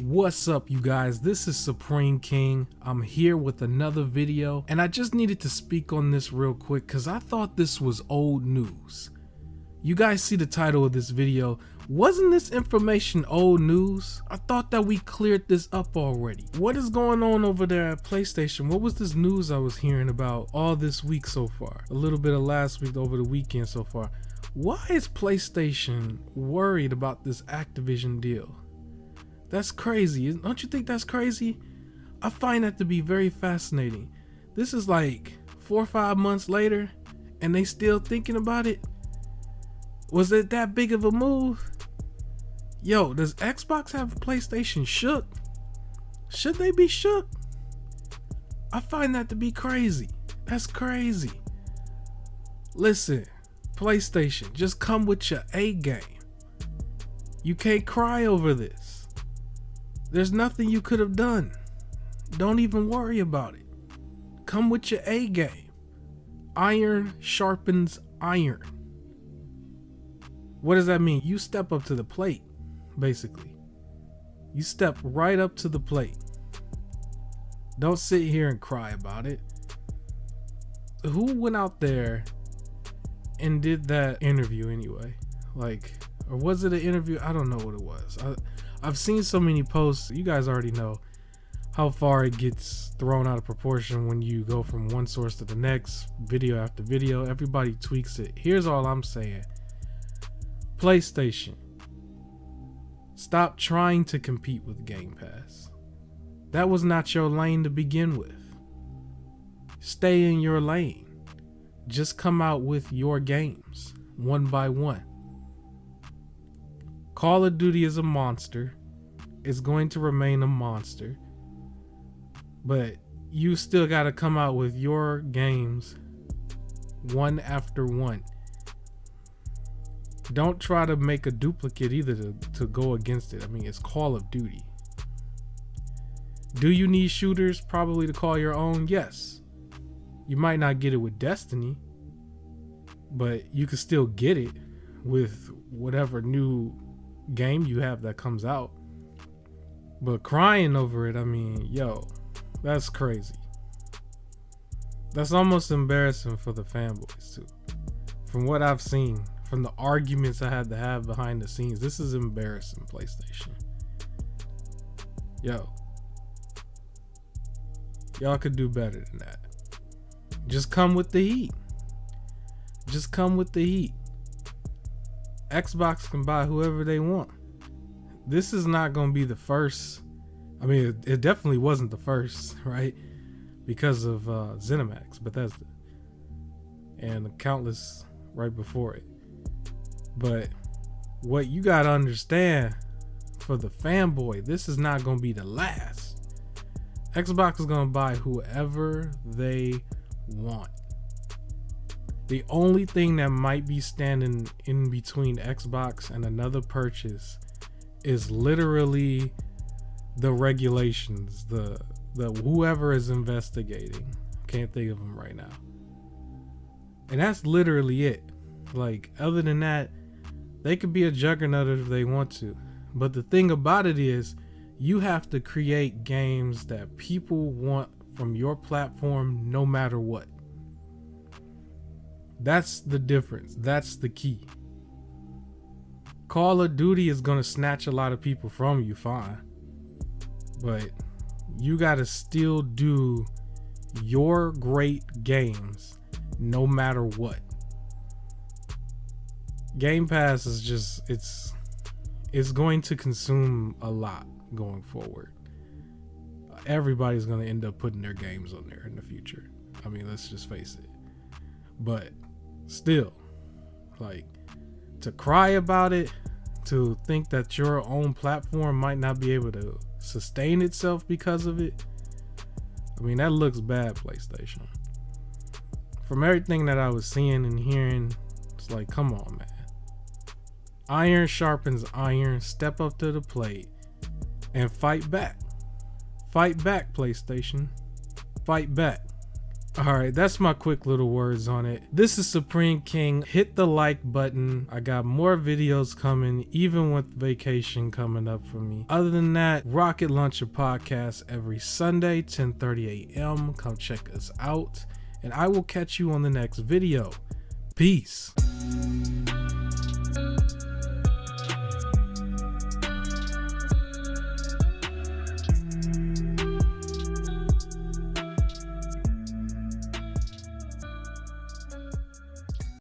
What's up, you guys? This is Supreme King. I'm here with another video, and I just needed to speak on this real quick because I thought this was old news. You guys see the title of this video. Wasn't this information old news? I thought that we cleared this up already. What is going on over there at PlayStation? What was this news I was hearing about all this week so far? A little bit of last week over the weekend so far. Why is PlayStation worried about this Activision deal? That's crazy. Don't you think that's crazy? I find that to be very fascinating. This is like 4 or 5 months later and they still thinking about it. Was it that big of a move? Yo, does Xbox have PlayStation shook? Should they be shook? I find that to be crazy. That's crazy. Listen, PlayStation, just come with your A game. You can't cry over this. There's nothing you could have done. Don't even worry about it. Come with your A game. Iron sharpens iron. What does that mean? You step up to the plate, basically. You step right up to the plate. Don't sit here and cry about it. Who went out there and did that interview anyway? Or was it an interview? I don't know what it was. I've seen so many posts. You guys already know how far it gets thrown out of proportion when you go from one source to the next, video after video. Everybody tweaks it. Here's all I'm saying. PlayStation, stop trying to compete with Game Pass. That was not your lane to begin with. Stay in your lane. Just come out with your games one by one. Call of Duty is a monster. It's going to remain a monster. But you still got to come out with your games one after one. Don't try to make a duplicate either to go against it. I mean, it's Call of Duty. Do you need shooters probably to call your own? Yes. You might not get it with Destiny, but you can still get it with whatever new game you have that comes out. But crying over it, I mean, yo, that's crazy. That's almost embarrassing for the fanboys too. From what I've seen, from the arguments I had to have behind the scenes, this is embarrassing, PlayStation. Yo, y'all could do better than that. Just come with the heat. Just come with the heat. Xbox can buy whoever they want. This is not going to be the first. I mean, it definitely wasn't the first, right? Because of ZeniMax, Bethesda, and countless right before it. But what you got to understand, for the fanboy, this is not going to be the last. Xbox is going to buy whoever they want. The only thing that might be standing in between Xbox and another purchase is literally the regulations, the whoever is investigating. Can't think of them right now. And that's literally it. Like, other than that, they could be a juggernaut if they want to. But the thing about it is, you have to create games that people want from your platform no matter what. That's the difference. That's the key. Call of Duty is going to snatch a lot of people from you, fine. But you got to still do your great games no matter what. Game Pass is just, it's going to consume a lot going forward. Everybody's going to end up putting their games on there in the future. I mean, let's just face it. But still, like, to cry about it, to think that your own platform might not be able to sustain itself because of it, I mean, that looks bad, PlayStation. From everything that I was seeing and hearing, it's like, come on, man. Iron sharpens iron. Step up to the plate and fight back. Fight back, PlayStation. Fight back. Alright, that's my quick little words on it. This is Supreme King. Hit the like button. I got more videos coming, even with vacation coming up for me. Other than that, Rocket Launcher Podcast every Sunday, 10:30 a.m. Come check us out. And I will catch you on the next video. Peace.